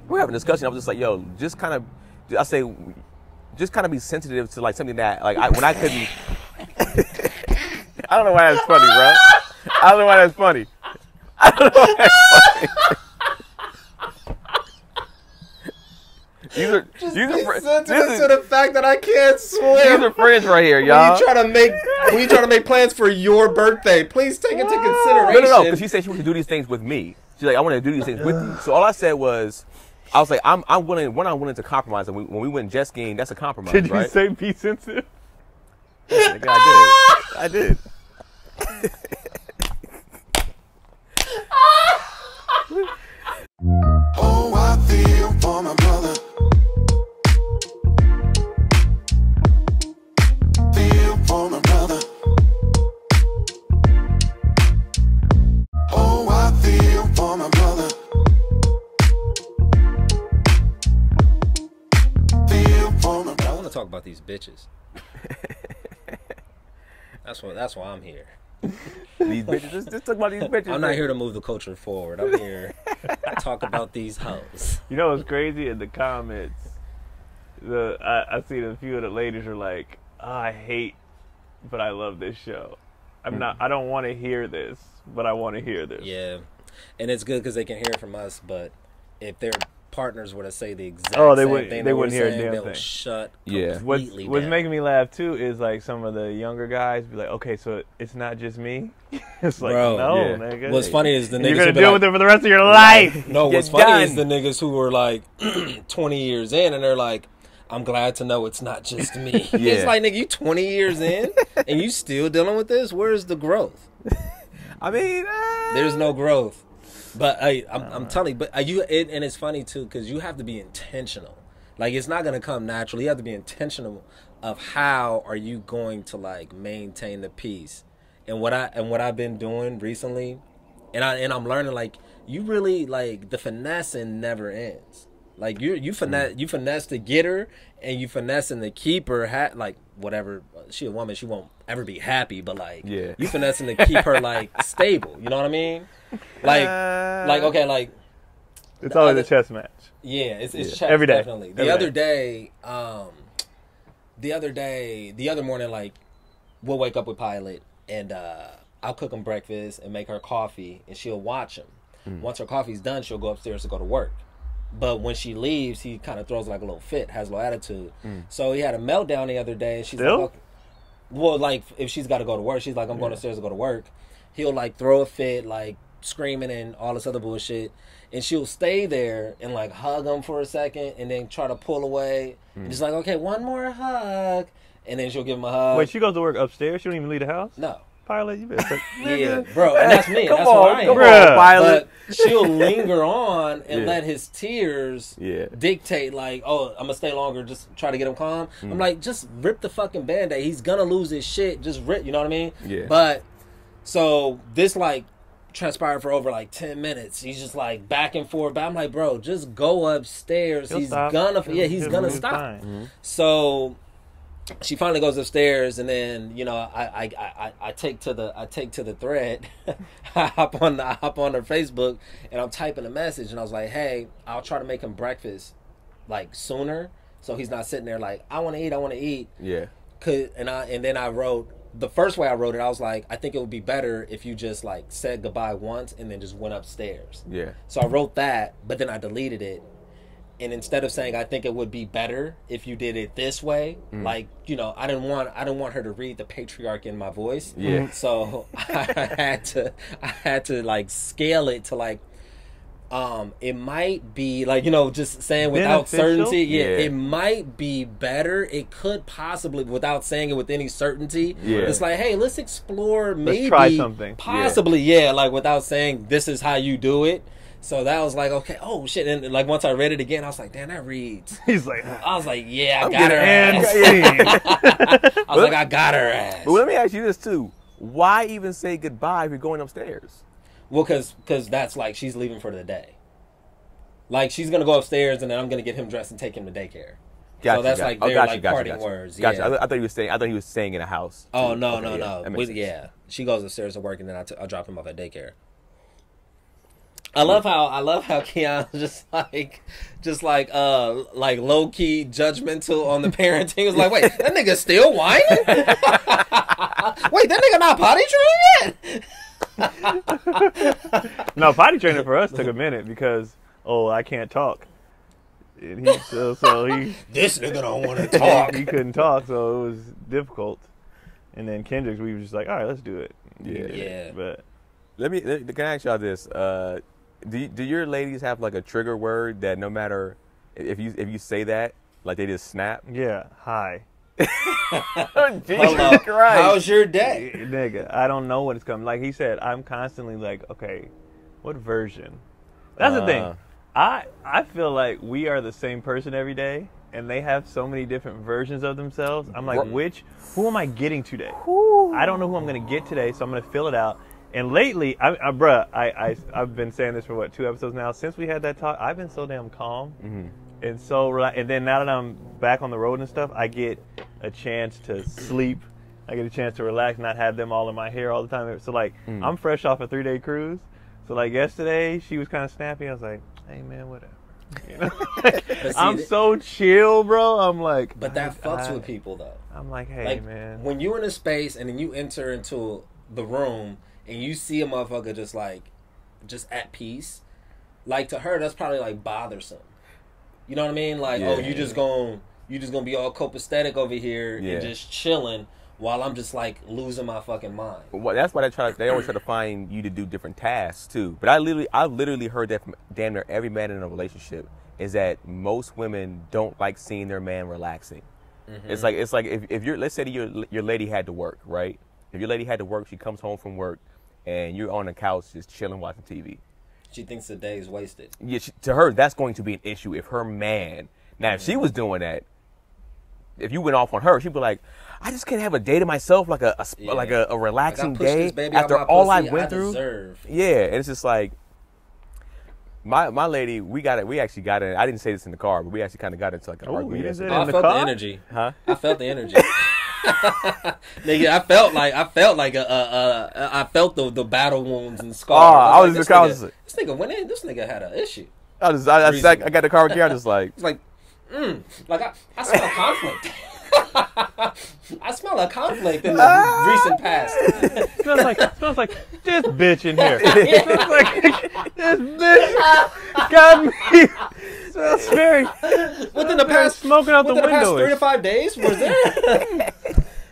we're having a discussion. I was just like, yo, just kind of, I say, just kind of be sensitive to like something that like when I couldn't. I don't know why that's funny, bro. I don't know why that's funny. I don't know why that's funny. These are sensitive to the fact that I can't swim. These are friends right here, y'all. When you try to make plans for your birthday, please take into consideration. No, because she said she wanted to do these things with me. She's like, I want to do these things with you. So all I said was, I was like, I'm willing. When I'm willing to compromise, and when we went jet skiing, that's a compromise, Did you right? say be sensitive? Yeah, nigga, I did. Oh, I feel for my brother. Feel for my brother. Oh, I feel for my brother. Feel for my brother. I want to talk about these bitches. That's why I'm here. These bitches. Just talk about these bitches. I'm not here to move the culture forward. I'm here to talk about these hoes. You know what's crazy? In the comments, I seen a few of the ladies are like, oh, I hate, but I love this show. I don't want to hear this, but I want to hear this. Yeah, and it's good because they can hear it from us. But if their partners were to say the exact they same thing, wouldn't hear a saying, damn they thing. would shut Yeah. completely What's down. making me laugh too is like some of the younger guys be like, okay, so it's not just me. It's like, Bro, no, yeah. nigga. What's funny is the niggas You're gonna who be deal like, with it for the rest of your life. no, what's Get funny is the done. niggas who were like 20 years in and they're like, I'm glad to know it's not just me. Yeah. It's like, nigga, you 20 years in and you still dealing with this? Where's the growth? I mean, There's no growth. But I'm telling you, but and it's funny too because you have to be intentional. Like it's not gonna come naturally. You have to be intentional of how are you going to like maintain the peace. And what I've been doing recently, and I'm learning like you really like the finessing never ends. Like you finesse to get her, and you finessing to keep her like whatever. She a woman, she won't ever be happy, but like Yeah. you finessing to keep her like stable. You know what I mean? Like okay, like It's always a chess match. yeah, it's chess, Every day. definitely. Every The other morning, like we'll wake up with Pilot, and I'll cook him breakfast and make her coffee, and she'll watch him. Once her coffee's done, she'll go upstairs to go to work. But when she leaves, he kind of throws like a little fit, has a little attitude. So he had a meltdown the other day. And she's Still? like, okay. Well, like if she's got to go to work, she's like, I'm going upstairs to go to work. He'll like throw a fit, like screaming and all this other bullshit, and she'll stay there and like hug him for a second, and then try to pull away. And just like, okay, one more hug, and then she'll give him a hug. Wait, she goes to work upstairs? She don't even leave the house? No. Pilot, you better. Yeah, bro, and that's me. And Come that's on, who I come am. on, Pilot. But she'll linger on and Yeah. let his tears Yeah. dictate, like, oh, I'm gonna stay longer, just try to get him calm. I'm like, just rip the fucking band-aid. He's gonna lose his shit. Just rip, you know what I mean? Yeah. But so this like transpired for over like 10 minutes. He's just like back and forth. But I'm like, bro, just go upstairs. He'll he's stop. gonna, He'll- he's he'll gonna move stop. fine. So she finally goes upstairs, and then you know I take to the thread, I hop on her Facebook, and I'm typing a message, and I was like, hey, I'll try to make him breakfast like sooner, so he's not sitting there like I want to eat. Yeah. And then I wrote the first way I wrote it. I was like, I think it would be better if you just like said goodbye once and then just went upstairs. Yeah. So I wrote that, but then I deleted it. And instead of saying I think it would be better if you did it this way, like, you know, I didn't want her to read the patriarch in my voice. Yeah. So I had to like scale it to like it might be like, you know, just saying without Beneficial? certainty. Yeah, Yeah. it might be better. It could possibly, without saying it with any certainty. Yeah. It's like, hey, let's explore maybe try something. Possibly, yeah, like without saying this is how you do it. So that was like, okay, oh shit. And like once I read it again, I was like, damn, that reads. He's like, I was like, yeah, I I'm got her and ass. scene. I was like, I got her ass. But let me ask you this too: why even say goodbye if you're going upstairs? Well, because that's like she's leaving for the day. Like she's gonna go upstairs, and then I'm gonna get him dressed and take him to daycare. Gotcha, So that's gotcha. like Oh, their gotcha, like gotcha, parting gotcha. words. Gotcha. Yeah. I thought he was staying in a house. Oh too. no, Okay, no, yeah, no. that makes sense. Yeah, she goes upstairs to work, and then I'll drop him off at daycare. I love how Keon's just like low key judgmental on the parenting. It's like, wait, that nigga still whining? Wait, that nigga not potty training yet? No, potty training for us took a minute because I can't talk. And he This nigga don't want to talk. he couldn't talk, so it was difficult. And then Kendrick's, we were just like, all right, let's do it. Yeah. But can I ask y'all this? Do your ladies have like a trigger word that no matter if you say that, like they just snap? yeah, hi. Hello. How's your day? Nigga, I don't know when it's coming. Like he said, I'm constantly like, okay, what version? That's the thing. I feel like we are the same person every day, and they have so many different versions of themselves. I'm like, who am I getting today? I don't know who I'm going to get today, so I'm going to fill it out. And lately, I've been saying this for 2 episodes now. Since we had that talk, I've been so damn calm. Mm-hmm. And then now that I'm back on the road and stuff, I get a chance to sleep. I get a chance to relax, not have them all in my hair all the time. So like, I'm fresh off a 3-day cruise. So like yesterday, she was kind of snappy. I was like, hey man, whatever. You know? I'm so chill, bro. I'm like, but that fucks with people though. I'm like, hey man. When you're in a space and then you enter into the room and you see a motherfucker just at peace, like to her that's probably like bothersome. You know what I mean? Like, you just gonna be all copacetic over here and just chilling while I'm just like losing my fucking mind. Well, that's why they always try to find you to do different tasks too. But I've literally heard that from damn near every man in a relationship is that most women don't like seeing their man relaxing. Mm-hmm. It's like if you're, let's say your lady had to work, right? If your lady had to work, she comes home from work and you're on the couch just chilling watching TV. She thinks the day is wasted. Yeah, to her that's going to be an issue if her man. Now if she was doing that, if you went off on her, she'd be like, I just can't have a day to myself, like a relaxing day after all I went through. Yeah, and it's just like my lady. We actually got it. I didn't say this in the car, but we actually kind of got into like an argument. I felt the energy. Huh? I felt the energy. Nigga, I felt the battle wounds and scars. This nigga went in. This nigga had an issue. I got the car with Karen. Just like it's like, I smell conflict. I smell a conflict in the recent past. smells like this bitch in here. Smells like this bitch got me. Smells very. Within the past smoking out the window. Past 3 to 5 days, was there?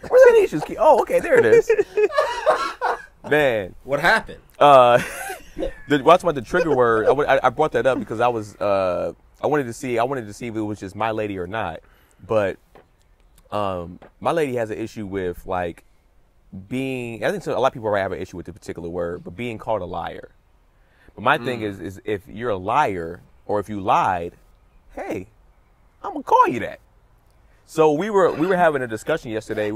Where's that issues? Oh, okay, there it is. Man, what happened? Watching about the trigger word, I brought that up because I wanted to see if it was just my lady or not, but my lady has an issue with like being. I think a lot of people have an issue with the particular word, but being called a liar. But my thing is if you're a liar or if you lied, hey, I'm gonna call you that. So we were having a discussion yesterday.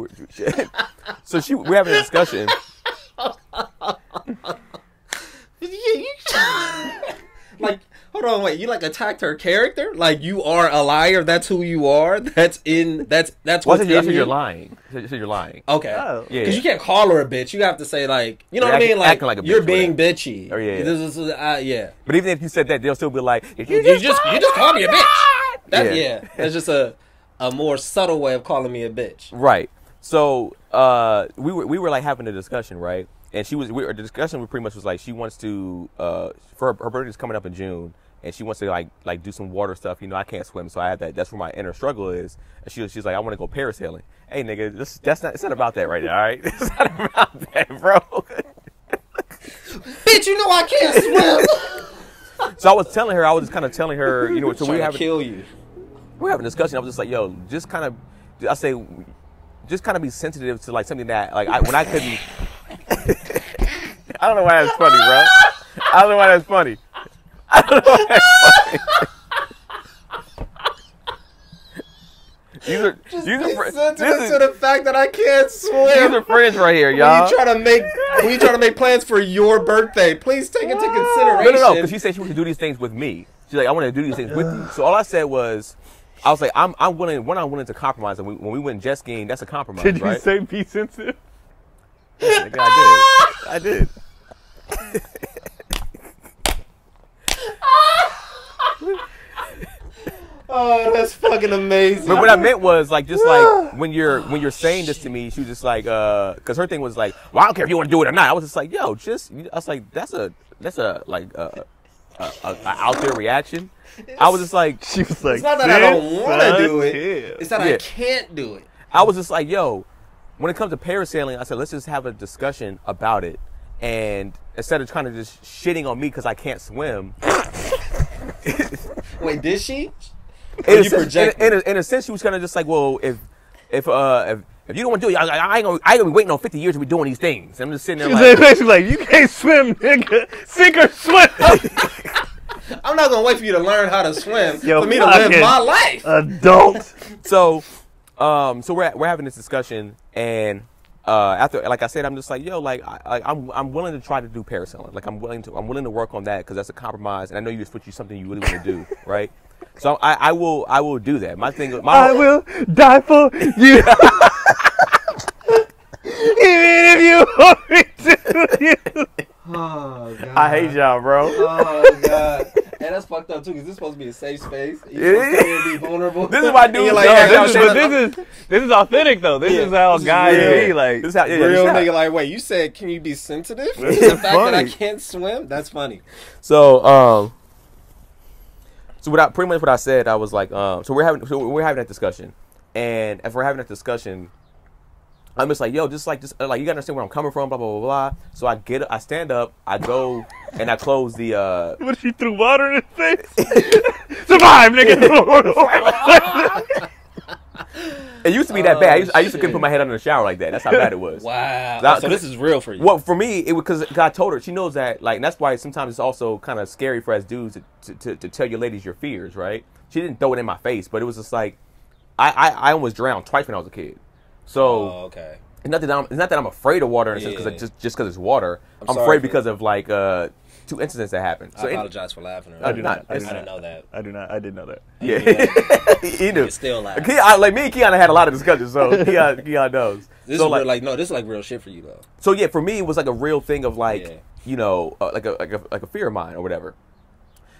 So we're having a discussion. Like, hold on, wait. You like attacked her character? Like you are a liar. That's who you are. That's what's in you. You're lying. So you're lying. Okay. Oh. Yeah. Because you can't call her a bitch. You have to say like, you know what I mean? Like, acting like a bitch, you're being bitchy. Oh yeah. This is, yeah. But even if you said that, they'll still be like, you just called me a bitch. That's just a more subtle way of calling me a bitch. Right. So we were like having a discussion, right? And the discussion pretty much was like she wants to for her birthday's coming up in June, and she wants to like do some water stuff. You know, I can't swim, so I had that. That's where my inner struggle is. And she's like, I want to go parasailing. Hey, nigga, it's not about that right now, all right? It's not about that, bro. Bitch, you know I can't swim. So I was just kind of telling her, you know, so we're having a discussion. I was just like, yo, just kind of be sensitive to like something that like when I couldn't. I don't know why that's funny, bro. I don't know why that's funny. These are sensitive to the fact that I can't swim. These are friends right here, y'all. When you try to make plans for your birthday, please take into consideration. No, because she said she wanted to do these things with me. She's like, I want to do these things with you. So all I said was, I was like, I'm willing to compromise. And when we went jet skiing, that's a compromise, Did you right? say be sensitive? I did. Oh, that's fucking amazing. But what I meant was like just like when you're saying this to me, she was just like because her thing was like, well, I don't care if you want to do it or not. I was just like, yo, just I was like, that's a like a out there reaction. I was just like, She was like, It's not that I don't "This want to do sucks it. here." It's that I Yeah. can't do it. I was just like, yo, when it comes to parasailing, I said, let's just have a discussion about it. And instead of trying to just shitting on me because I can't swim, Wait, did she? in, you a sense, projecting? in a sense, she was kind of just like, well, if you don't want to do it, I ain't gonna be waiting on 50 years to be doing these things. I'm just sitting there She was like, basically like, you can't swim, nigga. Sink or swim. I'm not gonna wait for you to learn how to swim Yo, for me to live fucking my life. Adult. so we're having this discussion, and after, like I said, I'm just like, yo, like I'm willing to try to do parasailing. Like I'm willing to work on that because that's a compromise, and I know it's something you really want to do, right? So I will do that. My thing, I will die for you. Even if you want me to. Oh god. I hate y'all, bro. Oh god. And that's fucked up too, because this is supposed to be a safe space. You're supposed to be vulnerable. This is why dudes You're like, like, yeah, This is authentic though. This is how This is guys real. be like. this is how, real this is how- nigga, like, wait, you said can you be sensitive to This the is fact that I funny. can't swim? That's funny. So pretty much what I said, I was like, so we're having that discussion, and if we're having that discussion, I'm just like, yo, just like you gotta understand where I'm coming from, blah blah blah blah. So I stand up, I go, and I close the. What if she threw water in his face? Survive, nigga. It used to be that bad. I used to couldn't put my head under the shower like that. That's how bad it was. Wow. That- So this is real for you. Well, for me, it was because I told her, she knows that, like, and that's why sometimes it's also kind of scary for us dudes to tell your ladies your fears, right? She didn't throw it in my face, but it was just like, I almost drowned twice when I was a kid. So, Oh, okay. it's not that I'm afraid of water in a sense, Yeah. because just because it's water. I'm sorry afraid for- because of, like, 2 incidents that happened. I apologize for laughing. I do not. I didn't know that. I did know that. Yeah. he knew. You still laugh. Like me and Keon had a lot of discussions, so Keon knows. This So, is real, this is like real shit for you though. So yeah, for me, it was like a real thing of like, Yeah. you know, like a fear of mine or whatever.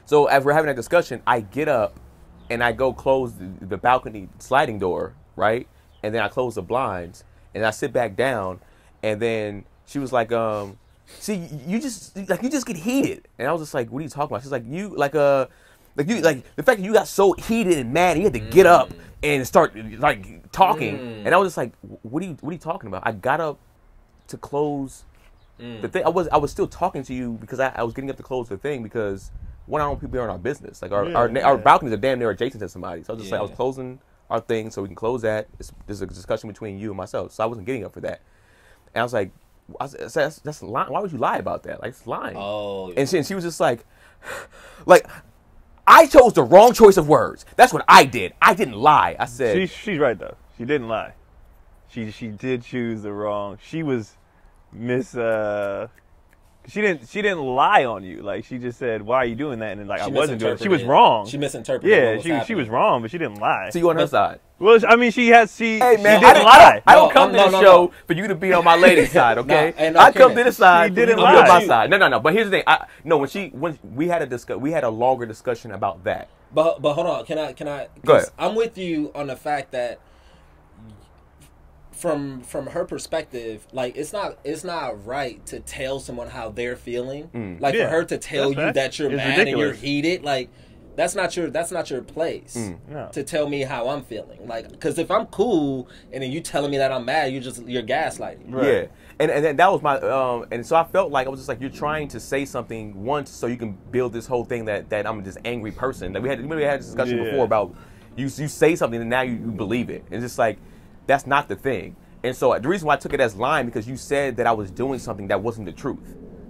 So as we're having that discussion, I get up and I go close the balcony sliding door, right? And then I close the blinds and I sit back down, and then she was like, see, you just get heated, and I was just like, what are you talking about? She's like, the fact that you got so heated and mad, and you had to get up and start like talking, and I was just like, what are you talking about? I got up to close the thing. I was still talking to you because I was getting up to close the thing because one, I don't want people in our business. Like our balconies are damn near adjacent to somebody, so I was just like, I was closing our thing so we can close that. There's a discussion between you and myself, so I wasn't getting up for that, and I was like, that's lying. Why would you lie about that? Like, it's lying. Oh. And she was just like, I chose the wrong choice of words. That's what I did. I didn't lie. I said, She's right though. She didn't lie. She did choose the wrong. She was she didn't lie on you. Like, she just said, "Why are you doing that?" And then, like, I wasn't doing it. She was wrong. She misinterpreted. Yeah, what was she was happening. wrong, but she didn't lie. see you on her side. Well, I mean, she Hey man, she I didn't don't, lie. I don't No, come to no, the no, show no. for you to be on my lady's side, okay? and I come okay. to the side She for you to didn't be on my lie. side. No. But here's the thing. When we had a longer discussion about that. But hold on, can I? Go 'cause ahead. I'm with you on the fact that from her perspective, like it's not right to tell someone how they're feeling. Like Yeah, for her to tell that's you right. that you're It's mad and you're ridiculous. heated, like that's not your place No. to tell me how I'm feeling. Like, because if I'm cool and then you telling me that I'm mad, you're gaslighting. Right. Yeah, and that was my and so I felt like I was just like, you're trying to say something once so you can build this whole thing that I'm this angry person. Like we had this discussion Yeah. before about you say something and now you believe it. It's just like that's not the thing. And so the reason why I took it as lying because you said that I was doing something that wasn't the truth.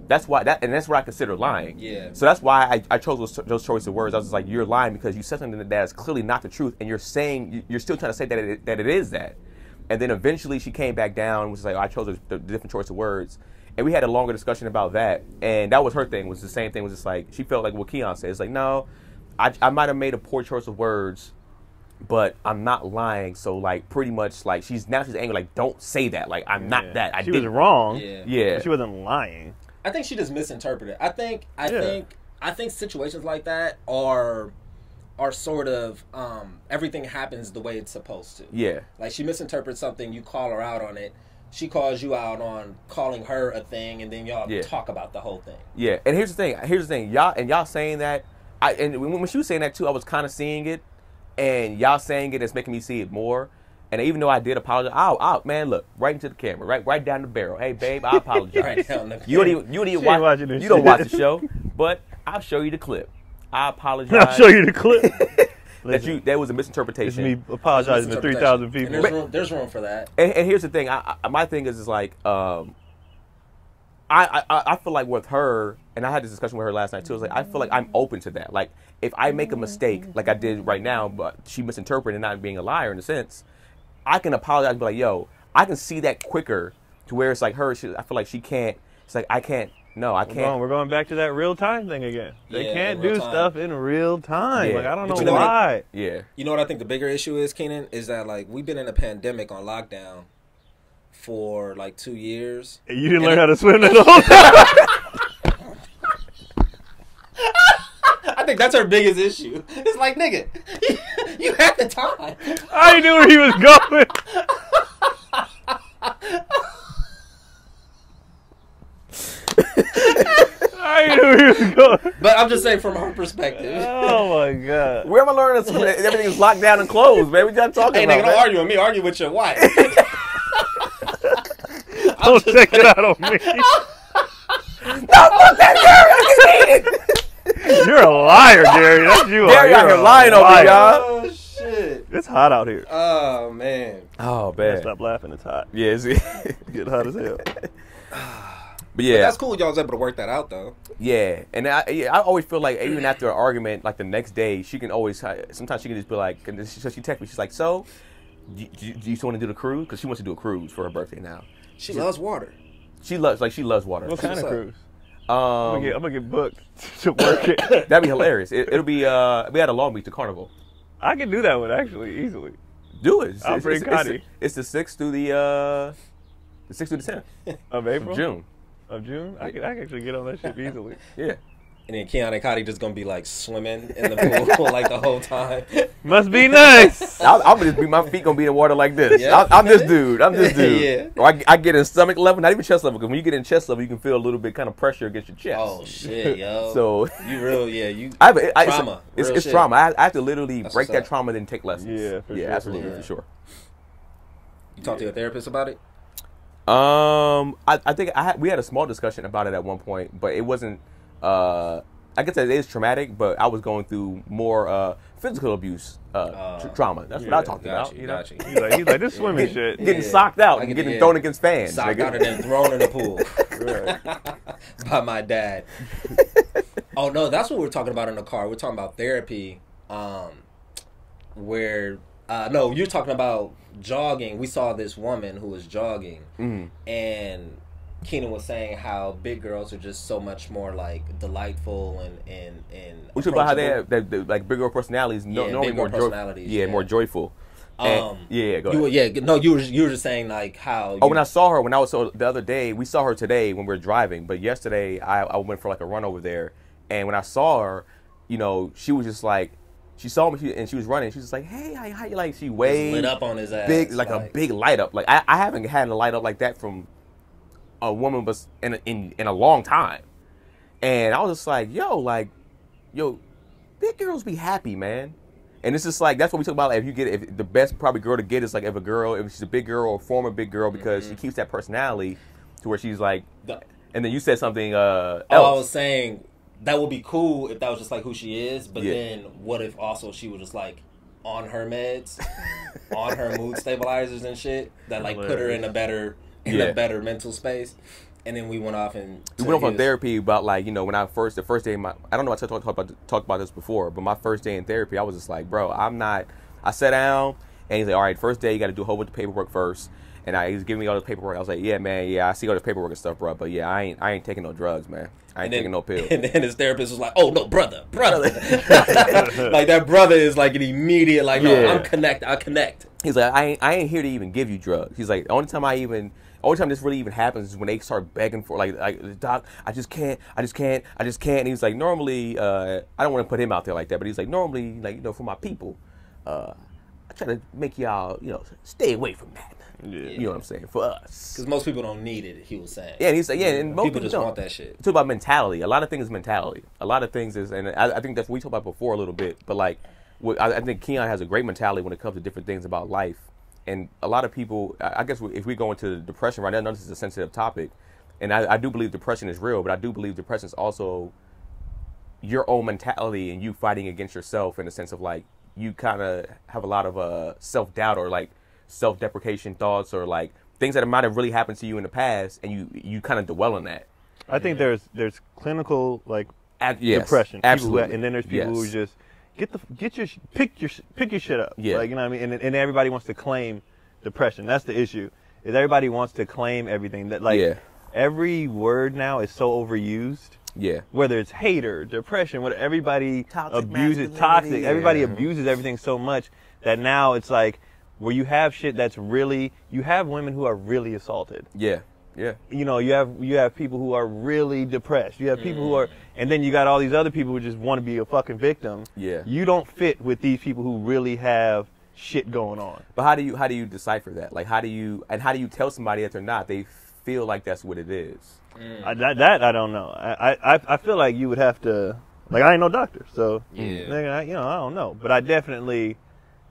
That's why that's what I consider lying. Yeah. So that's why I chose those choice of words. I was just like, you're lying because you said something that is clearly not the truth, and you're still trying to say that it is that. And then eventually she came back down and was like, I chose the different choice of words. And we had a longer discussion about that. And that was her thing, was the same thing, was just like, she felt like what Keon said. It's like, no, I might have made a poor choice of words, but I'm not lying. So like pretty much like she's angry, like, don't say that. Like, I'm not that. She was wrong. Yeah. But she wasn't lying. I think she just misinterpreted. I think situations like that are are sort of everything happens the way it's supposed to. Yeah. Like she misinterprets something, you call her out on it. She calls you out on calling her a thing, and then y'all talk about the whole thing. Yeah, and here's the thing. Y'all saying that, and when she was saying that too, I was kind of seeing it, and y'all saying it is making me see it more. And even though I did apologize, man, look right into the camera, right down the barrel. Hey, babe, I apologize. Right down the You don't even watch. You don't watch the show, but I'll show you the clip. I apologize. I'll show you the clip. That was a It's misinterpretation. me apologizing to 3,000 people. And there's room for that. And here's the thing. My thing is like, I feel like with her, and I had this discussion with her last night too. I was like, I feel like I'm open to that. Like, if I make a mistake, like I did right now, but she misinterpreted not being a liar in a sense, I can apologize and be like, yo, I can see that quicker to where it's like her. I feel like she can't. It's like I can't. No, I can't. We're going back to that real time thing again. They can't do real time. stuff in real time. Yeah. Like, I don't But know you know what? why. Yeah. You know what I think the bigger issue is, Keenan, is that like we've been in a pandemic on lockdown for like 2 years. And you didn't learn how to swim that whole time. I think that's our biggest issue. It's like, nigga, you had the time. I knew where he was going. I knew where he was going. But I'm just saying from our perspective. Oh my god. Where am I learning to swim? Everything's locked down and closed, man. We just talking Hey, about. nigga, don't argue with me. Argue with your wife. Don't take it out on me. You're a liar, Gary. That's you. Gary out here lying over me, y'all. Oh, shit. It's hot out here. Oh, man. Oh, man. Stop laughing. It's hot. Yeah, it's Get hot as hell. But yeah, That's cool. Y'all was able to work that out, though. yeah, and I always feel like even after an argument, like the next day, she can always. Sometimes she can just be like, so she texts me. She's like, "So, do you want to do the cruise? Because she wants to do a cruise for her birthday now. She loves water. She loves water. What kind of up? cruise? Um, I'm gonna get booked to work it. that'd be hilarious. It'll be we had a Long Beach to Carnival. I can do that one actually easily. Do it. I'll bring Connie. It's the 6th through the 6th through the 10th Of April? of June. Of June? I can actually get on that ship easily. Yeah. And then Keon and Cotty just gonna be like swimming in the pool like the whole time. Must be nice. I'm gonna just be, my feet gonna be in the water like this. Yeah. I'm this dude. I'm this dude. Yeah. Or I get in stomach level, not even chest level, because when you get in chest level, you can feel a little bit kind of pressure against your chest. Oh shit, yo. So you real, yeah, you trauma. It's Real shit. trauma. I have to literally That's break what's that up. trauma, then take lessons. Yeah, for sure. absolutely, Yeah. for sure. You talk to your therapist about it? I think we had a small discussion about it at one point, but it wasn't. I guess it is traumatic, but I was going through more physical abuse trauma. That's what I talked about. You know, He's like, this swimming shit. getting socked out, I and get getting it. thrown against fans. Socked nigga. out and then thrown in the pool Right. by my dad. Oh no, that's what we're talking about in the car. We're talking about therapy. Where no, you're talking about jogging. We saw this woman who was jogging, and Keenan was saying how big girls are just so much more like delightful and We talk about how they approachable. have like bigger personalities, Yeah, normally bigger more personalities, yeah, yeah. more joyful. And, yeah, go ahead. You were just saying like how. Oh, when I saw her, the other day, we saw her today when we were driving, but yesterday I went for like a run over there, and when I saw her, you know, she was just like, she saw me and she was running. She was just like, hey, how you like? She waved, lit up on his ass, big like a big light up. Like I haven't had a light up like that from a woman, but in a long time. And I was just like, yo, big girls be happy, man. And it's just like, that's what we talk about. Like, if the best probably girl to get is like if she's a big girl or a former big girl, because she keeps that personality to where she's like, and then you said something else. I was saying that would be cool if that was just like who she is, but Yeah. then what if also she was just like on her meds, on her mood stabilizers and shit that like put her in a better mental space. And then we went off and we went off on therapy about like, you know, when the first day I don't know if I talked about this before, but my first day in therapy, I was just like, bro, I sat down and he's like, all right, first day you got to do a whole bunch of paperwork first. And he was giving me all this paperwork. I was like, yeah, man, I see all this paperwork and stuff, bro, but yeah, I ain't taking no drugs, man. I ain't taking no pills. And then his therapist was like, oh no, brother. Like that brother is like an immediate like, no, Yeah. I connect. He's like, I ain't here to even give you drugs. He's like, the only only time this really even happens is when they start begging for like doc, I just can't. And he's like, normally, I don't want to put him out there like that, but he's like, normally, like, you know, for my people, I try to make y'all, you know, stay away from that. Yeah. You know what I'm saying? For us. Because most people don't need it, he was saying. Yeah, and he's like, yeah, and most people just don't. want that shit. Talk about mentality. A lot of things is mentality. A lot of things is, and I think that's what we talked about before a little bit. But like, I think Keon has a great mentality when it comes to different things about life. And a lot of people, I guess, if we go into depression right now, I know this is a sensitive topic, and I do believe depression is real, but I do believe depression is also your own mentality and you fighting against yourself in the sense of like you kind of have a lot of self-doubt or like self-deprecation thoughts or like things that might have really happened to you in the past, and you kind of dwell on that. I think there's clinical like Yes, depression, absolutely. and then there's people who just pick your shit up. Yeah. Like, you know what I mean? And everybody wants to claim depression. That's the issue. Is everybody wants to claim everything that like every word now is so overused. Yeah. Whether it's hater, depression, what everybody Toxic abuses, masculinity, toxic. Everybody yeah. abuses everything so much that now it's like where you have shit that's really, you have women who are really assaulted. Yeah. Yeah. You know, you have people who are really depressed. You have people who are, and then you got all these other people who just want to be a fucking victim. Yeah. You don't fit with these people who really have shit going on. But how do you decipher that? Like, how do you tell somebody that they're not? They feel like that's what it is. That I don't know. I feel like you would have to, like, I ain't no doctor, so nigga, I don't know. But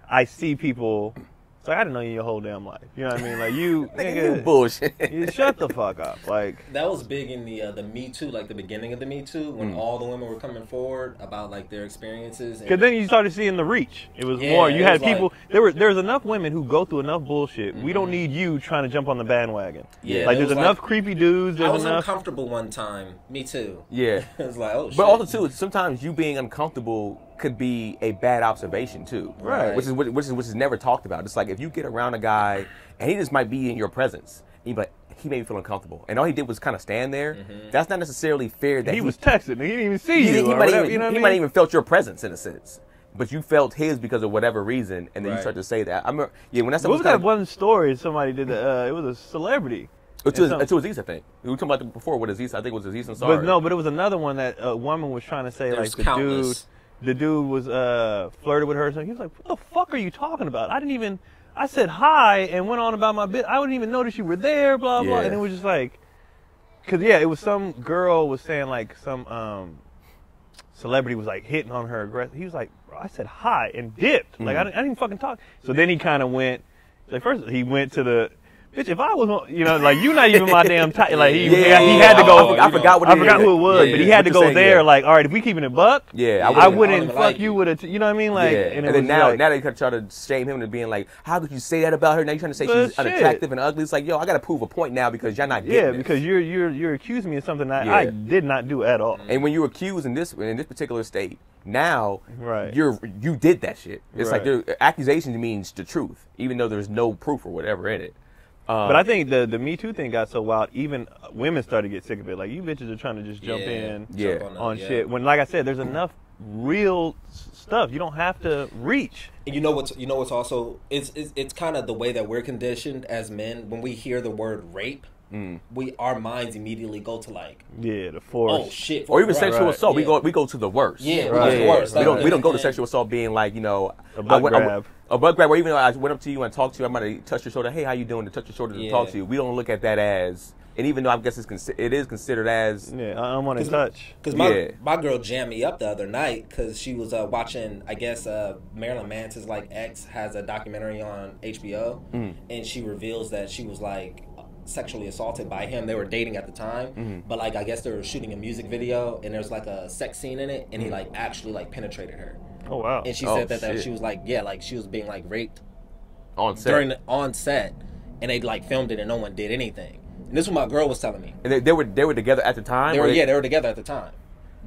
I see people. It's like, I didn't know you your whole damn life. You know what I mean? Like, you, Nigga, bullshit. you shut the fuck up. Like, That was big in the Me Too, like the beginning of the Me Too, when all the women were coming forward about like their experiences. because then you started seeing the reach. It was Yeah, more. You it had was people. There's enough women who go through enough bullshit. We don't need you trying to jump on the bandwagon. Yeah, like it there's was enough like- creepy dudes. I There's was enough. uncomfortable one time. Me too. Yeah. It was like, oh shit. But also too, sometimes you being uncomfortable could be a bad observation too. Right. Which is never talked about. It's like if you get around a guy and he just might be in your presence, and you be like, he made me feel uncomfortable, and all he did was kind of stand there. That's not necessarily fair. That He was texting. He didn't even see you. He or might whatever, even, you know what I he mean? might even felt your presence in a sense, but you felt his because of whatever reason, and then you Right. start to say that. I remember, when that stuff What was that kind of, one story somebody did? It was a celebrity. It's And some- to Aziz, I think. We were talking about it before with Aziz. I think it was Aziz Ansari. But it was another one that a woman was trying to say There's like countless. the dude was flirted with her. So he was like, "What the fuck are you talking about? I said hi and went on about my bit. I wouldn't even notice you were there, blah blah." Yeah. And it was just like, cause it was some girl was saying like some celebrity was like hitting on her aggressive. He was like, "Bro, I said hi and dipped. Like I didn't even fucking talk." So then he kind of went. Like first he went to the. Bitch, if I was, like, you not even my damn type. Like, he had to go. I forgot what I forgot who it was, Yeah, but he yeah. had to What go you're saying, there. yeah. Like, all right, if we keeping it buck, Yeah, I I wouldn't wouldn't fuck like you you. with it. You know what I mean? Like, Yeah. and, And it then was now like, they try to shame him into being like, how could you say that about her? Now you're trying to say But she's shit. unattractive and ugly. It's like, yo, I got to prove a point now because y'all not getting yeah, this. because you're accusing me of something that Yeah. I did not do at all. And when you're accused in this particular state, now Right. you did that shit. It's like Right. accusation means the truth, even though there's no proof or whatever in it. But I think the Me Too thing got so wild, even women started to get sick of it. Like, you bitches are trying to just jump in Yeah. Jump on that, shit. When, like I said, there's enough real stuff. You don't have to reach. And you know what's also it's kind of the way that we're conditioned as men. When we hear the word rape, our minds immediately go to like, Yeah, the force. oh shit, Or even right, sexual right, assault. yeah. We go to the worst. Yeah, Right. the worst. We don't go to And- sexual assault being like, A I butt went- grab. a butt grab, or even though I went up to you and talked to you, I might have touched your shoulder. Hey, how you doing? To touch your shoulder to Yeah. talk to you. We don't look at that as, and even though I guess it is considered as. Yeah, I don't want to touch. Because Yeah. my girl jammed me up the other night because she was watching, I guess, Marilyn Manson's like ex has a documentary on HBO, and she reveals that she was like sexually assaulted by him. They were dating at the time, but like I guess they were shooting a music video, and there's like a sex scene in it, and he like actually like penetrated her, Oh wow. and she Oh, said that shit. she was like, yeah, like she was being like raped On set. on set, and they like filmed it, and no one did anything. And this is what my girl was telling me. And they were together at the time. They or were together at the time,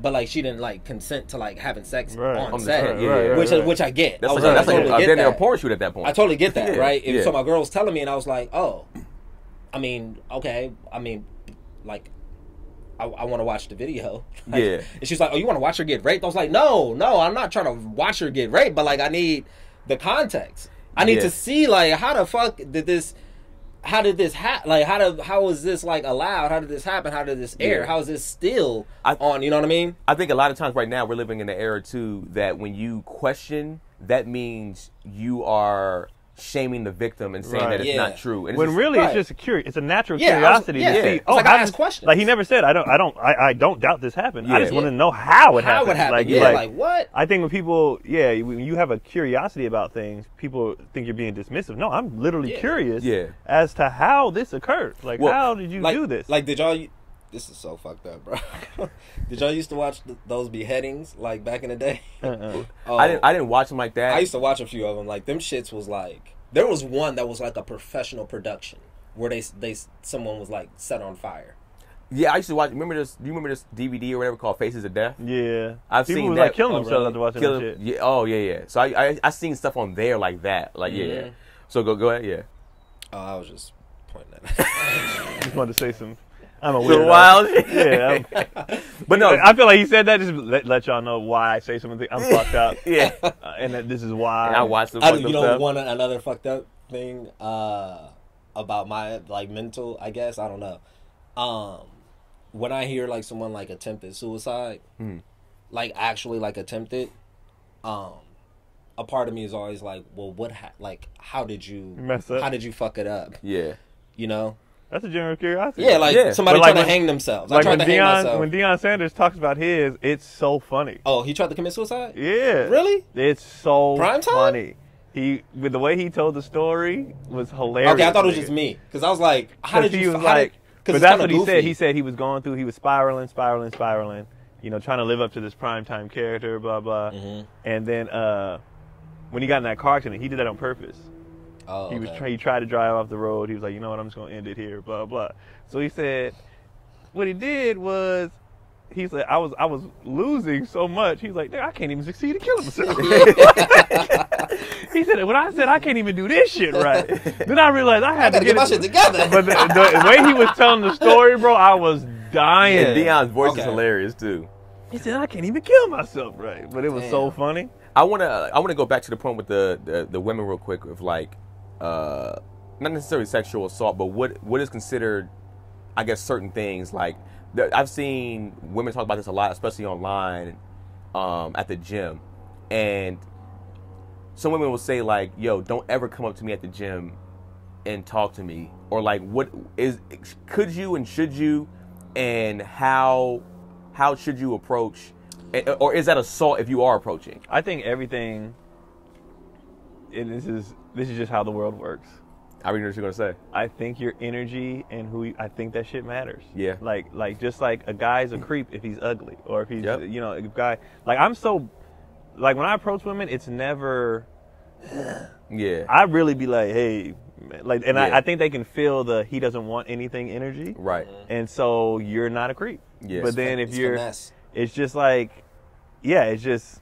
but like she didn't like consent to like having sex Right. on On the set, set, yeah, which I get. That's I like, was like, that's I like totally a get then a that. porn shoot at that point. I totally get that, Yeah, right? And yeah. so my girl was telling me, and I was like, oh, I mean, okay, I mean, like, I want to watch the video. Like, Yeah. And she's like, oh, you want to watch her get raped? I was like, no, I'm not trying to watch her get raped, but like, I need the context. I need Yeah. to see like how the fuck did this how did this happen? Like, how was this like allowed? How did this happen? How did this air? Yeah. How is this still I- on? You know what I mean? I think a lot of times right now we're living in an era too that when you question, that means you are shaming the victim and saying Right. that it's Yeah. not true. And it's When just- really Right. it's just a it's a natural Yeah, curiosity yeah. to see. It's like I how ask did- questions. Like he never said, I don't doubt this happened. I Yeah. just want to know how it How happened. it happened? Like, Yeah, like what? I think when people, when you have a curiosity about things, people think you're being dismissive. No, I'm literally Yeah. curious Yeah. as to how this occurred. Like, Well, how did you Like, do this? Like, did y'all? This is so fucked up, bro. Did y'all used to watch those beheadings like back in the day? Uh-uh. Oh, I didn't watch them like that. I used to watch a few of them. Like them shits was like. There was one that was like a professional production where someone was like set on fire. Yeah, I used to watch. Remember this? Do you remember this DVD or whatever called Faces of Death? Yeah, I've people seen was that. like killing Oh, themselves really? after watching Kill- that shit. Yeah. Oh yeah. So I seen stuff on there like that. Like yeah. Mhm. So go ahead. Yeah. Oh, I was just pointing at it. Just wanted to say some. I'm a So weirdo. wild. Yeah, But no. I feel like he said that just let y'all know why I say something. I'm fucked up, Yeah. and that this is why. And I watched some I, fucked up you know, stuff. another fucked up thing about my like mental, I guess, I don't know. When I hear like someone like attempted suicide, like actually like attempted, a part of me is always like, well, like how did you Mess up. How did you fuck it up? Yeah. You know? That's a general curiosity. Yeah, like Yeah. somebody But, like, trying to when- hang themselves. I Like tried when to hang myself. Deion Sanders talks about his, it's so funny. Oh, he tried to commit suicide? Yeah, Really? It's so Prime time? funny. With the way he told the story was hilarious. Okay, I thought it was nigga. just me because I was like, how did he you? was how like, did, 'cause but it's that's kinda what he said. goofy. He said he was going through. He was spiraling. You know, trying to live up to this primetime character. Blah blah. Mhm. And then when he got in that car accident, he did that on purpose. Oh, He was okay. he tried to drive off the road. He was like, you know what, I'm just gonna end it here. Blah blah. So he said, what he did was. He said, I was losing so much. He's like, I can't even succeed in killing myself. He said, when I said I can't even do this shit right, then I realized I had I gotta to get my it- shit together. But the way he was telling the story, bro, I was dying. And Deion's voice is Okay. hilarious too. He said, I can't even kill myself right. But it was so Damn. funny. I wanna go back to the point with the women real quick of like not necessarily sexual assault, but what is considered, I guess, certain things like I've seen women talk about this a lot, especially online, at the gym, and some women will say like, "Yo, don't ever come up to me at the gym and talk to me," or like, could you and should you, and how should you approach, or is that assault if you are approaching? I think everything, and this is just how the world works. I already know what you're gonna say. I think your energy and I think that shit matters. Yeah. Like just like a guy's a creep if he's ugly, or if he's Yep. you know, a guy. Like I'm so, like when I approach women, it's never. Yeah. I really be like, hey, man. Like, and Yeah. I think they can feel the he doesn't want anything energy, Right. and so you're not a creep. Yes. But then if It's you're, finesse. it's just like, yeah, it's just,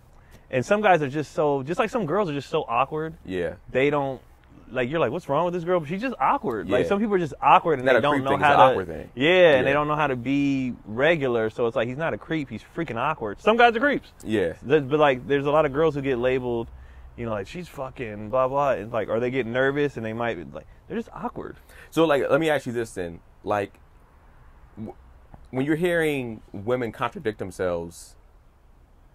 and some guys are just so, just like some girls are just so awkward. Yeah. They don't. Like you're like, what's wrong with this girl? But she's just awkward. Like Yeah. some people are just awkward and Not they a don't creep know thing, it's how an to. awkward thing. Yeah, Yeah. and they don't know how to be regular. So it's like he's not a creep. He's freaking awkward. Some guys are creeps. Yeah. But like, there's a lot of girls who get labeled, you know, like she's fucking blah blah, and like, or they get nervous and they might be like, they're just awkward. So, like, let me ask you this then. Like, when you're hearing women contradict themselves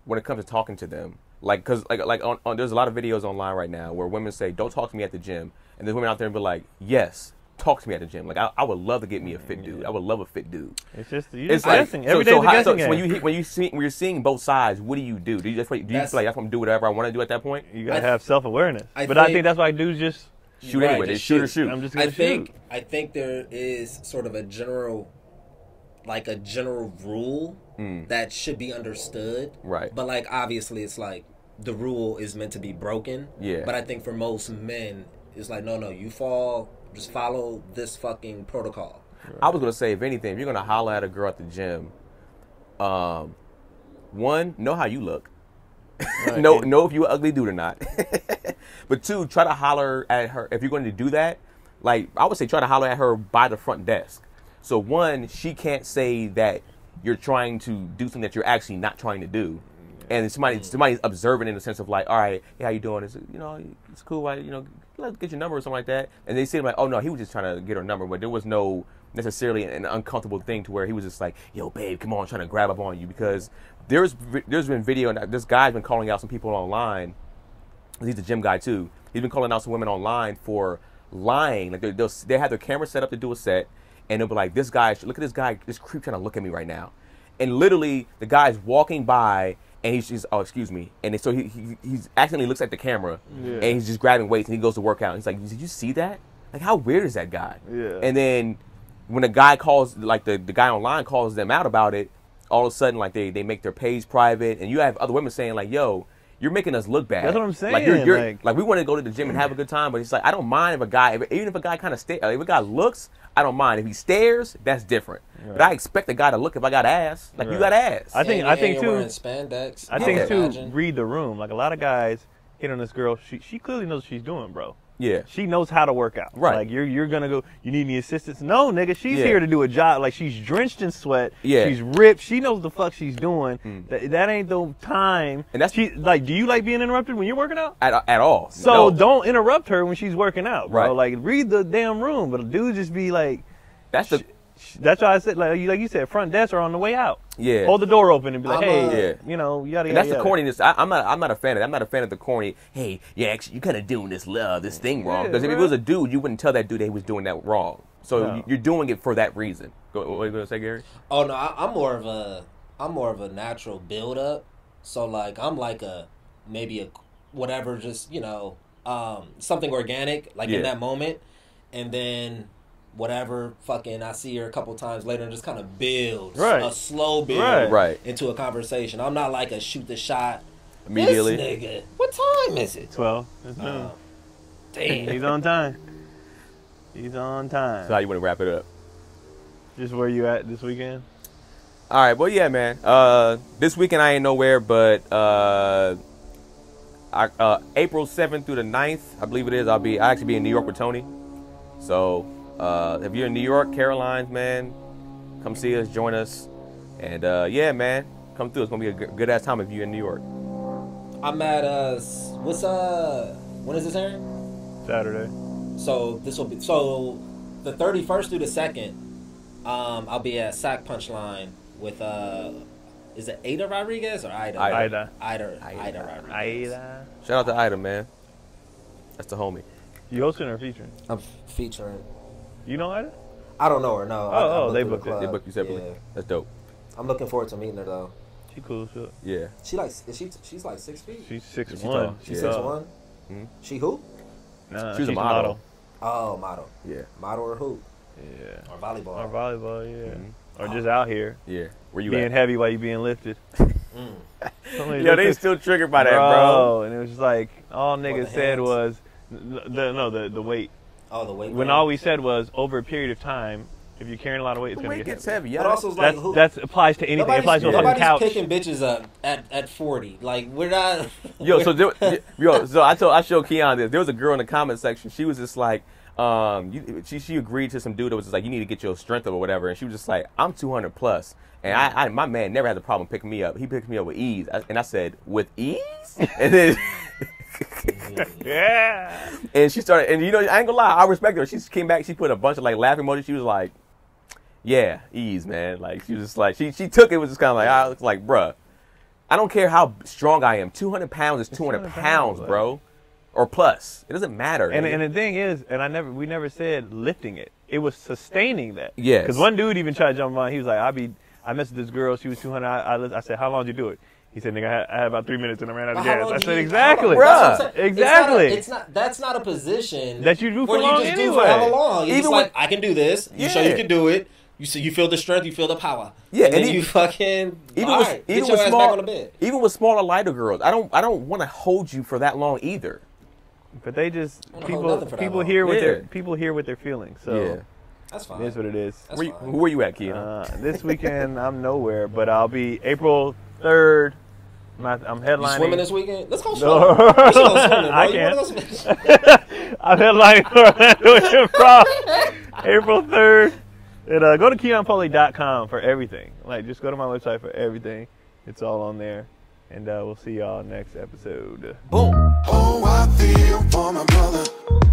when it comes to talking to them, like, because, like on, there's a lot of videos online right now where women say, don't talk to me at the gym. And there's women out there and be like, yes, talk to me at the gym. Like, I would love to get me a fit dude. I would love a fit dude. It's just you're It's just like, guessing. Every day's a guessing so when game. you're seeing both sides, what do you do? Do you just feel like I'm gonna do whatever I want to do at that point? You gotta I- have self awareness. I But I think- think that's why dudes just Shoot Right, anyway. They just shoot or shoot. shoot. I'm just gonna I think there is sort of a general rule that should be understood. Right. But like obviously it's like the rule is meant to be broken. Yeah. But I think for most men it's like no, you just follow this fucking protocol. I was gonna say, if anything, if you're gonna holler at a girl at the gym, one, know how you look. know if you're an ugly dude or not. But two, try to holler at her if you're going to do that. Like, I would say, try to holler at her by the front desk. So one, she can't say that you're trying to do something that you're actually not trying to do. and somebody's observing in the sense of like, all right, hey, how you doing? It's, you know, it's cool. Let's get your number or something like that. And they say like, oh no, he was just trying to get her number, but there was no necessarily an uncomfortable thing to where he was just like, yo, babe, come on, trying to grab up on you, because there's been video and this guy's been calling out some people online. He's a gym guy too. He's been calling out some women online for lying. Like they have their camera set up to do a set, and they'll be like, this guy, look at this guy, this creep trying to look at me right now. And literally, the guy's walking by, and he's oh, excuse me. And so he's accidentally looks at the camera, and he's just grabbing weights, and he goes to work out. And he's like, did you see that? Like, how weird is that guy? Yeah. And then when the guy calls, like the guy online calls them out about it, all of a sudden, like they make their page private, and you have other women saying like, yo, you're making us look bad. That's what I'm saying. Like, you're like we want to go to the gym and have a good time, but it's like, I don't mind if a guy, even if a guy kind of if a guy looks, I don't mind. If he stares, that's different. Right. But I expect a guy to look if I got ass. Like, you got ass. I think you're too. Wearing spandex. I think too. Read the room. Like, a lot of guys hit on this girl. She clearly knows what she's doing, bro. Yeah. She knows how to work out. Right. Like, you're gonna go. You need any assistance? No, nigga. She's here to do a job. Like, she's drenched in sweat. Yeah. She's ripped. She knows the fuck she's doing. That ain't the time. And that's like. Do you like being interrupted when you're working out? At all. So no. don't interrupt her when she's working out, bro. Right. Like, read the damn room. But a dude just be like. That's why I said, like you said, front desk or on the way out. Yeah. Hold the door open and be like, hey, you know, yada, yada. And that's yada. the corniness. I'm not a fan of that. I'm not a fan of the corny, hey, yeah, actually, you're kind of doing this thing wrong. Because if it was a dude, you wouldn't tell that dude that he was doing that wrong. So you're doing it for that reason. What are you going to say, Gary? Oh, no, I'm more of a natural build-up. So, like, I'm like maybe a whatever, just, you know, something organic, like in that moment. And then whatever fucking I see her a couple times later and just kind of builds a slow build into a conversation. I'm not like a shoot the shot immediately. This nigga, what time is it? 12. It's noon. Damn. He's on time. He's on time. So how you want to wrap it up? Just where you at this weekend? All right, well, yeah, man. This weekend I ain't nowhere, but April 7th through the 9th, I believe it is, I'll actually be in New York with Tony. So if you're in New York, Carolines, man, come see us, join us. And yeah, man, come through. It's going to be a good ass time if you're in New York. I'm at, when is this airing? Saturday. So this will be, so the 31st through the 2nd, I'll be at Sack Punchline with, is it Ada Rodriguez or Ida? Ida Rodriguez. Ida. Shout out to Ida, man. That's the homie. You hosting or featuring? I'm featuring. You know Ida? I don't know her, no. Oh, they booked it. They booked you separately. Yeah. That's dope. I'm looking forward to meeting her, though. She cool as shit. Yeah. She's like 6 feet. She's 6'1". tall. She's Yeah. 6'1". Mhm. She who? Nah, She's a model. Oh, model. Yeah. Model or who? Yeah. Or volleyball. Or volleyball, yeah. Mhm. Or just out here. Yeah. Where you being at? heavy while you being lifted. Yo, they still triggered by that, bro. And it was just like, all the niggas said hands? was, the weight. Oh, the weight. When all we said was, over a period of time, if you're carrying a lot of weight, it's The going to weight get gets heavy. heavy. But Yeah. also, it's like, That applies to anything. It applies to a fucking nobody's couch. picking bitches up at 40. Like, we're not. Yo, so I showed Keon this. There was a girl in the comment section. She was just like, she agreed to some dude that was just like, you need to get your strength up or whatever, and she was just like, I'm 200 plus, and my man never had a problem picking me up. He picked me up with ease, and I said, with ease, and then. Yeah. And she started, and you know, I ain't gonna lie, I respect her. She came back, she put a bunch of like laughing emojis. She was like, yeah, ease, man. Like, she was just like, she took it, was just kind of like, I was like, bruh, I don't care how strong I am. 200 pounds is 200 pounds, bro. Or plus. It doesn't matter. And the thing is, and we never said lifting it. It was sustaining that. Yes. Because one dude even tried to jump on. He was like, I messed with this girl. She was 200. I said, how long did you do it? He said, nigga, I had about 3 minutes and I ran out of gas. I said, exactly. Bruh. Exactly. That's not a position that you do for where long you just anyway. do for hella long. You're Even just like, I can do this. You show you Yeah. can do it. You see, you feel the strength, you feel the power. Yeah, and then and you fucking Even all with, right, even get your with ass small, back on the bed. even with smaller, lighter girls, I don't want to hold you for that long either. But they just I don't hold nothing for that people long. hear what Yeah. people hear what they're feeling. So Yeah. That's fine. it is what it is. That's fine. Where you at, Keon? This weekend I'm nowhere, but I'll be April 3rd. I'm headlining. You swimming this weekend? Let's go No. swimming. We should go swimming, bro. I You can't. wanna go swimming? I'm headlining Orlando Improv April 3rd. And go to KeonPoli.com for everything. Like, just go to my website for everything. It's all on there. And we'll see y'all next episode. Boom. Oh, I feel for my brother.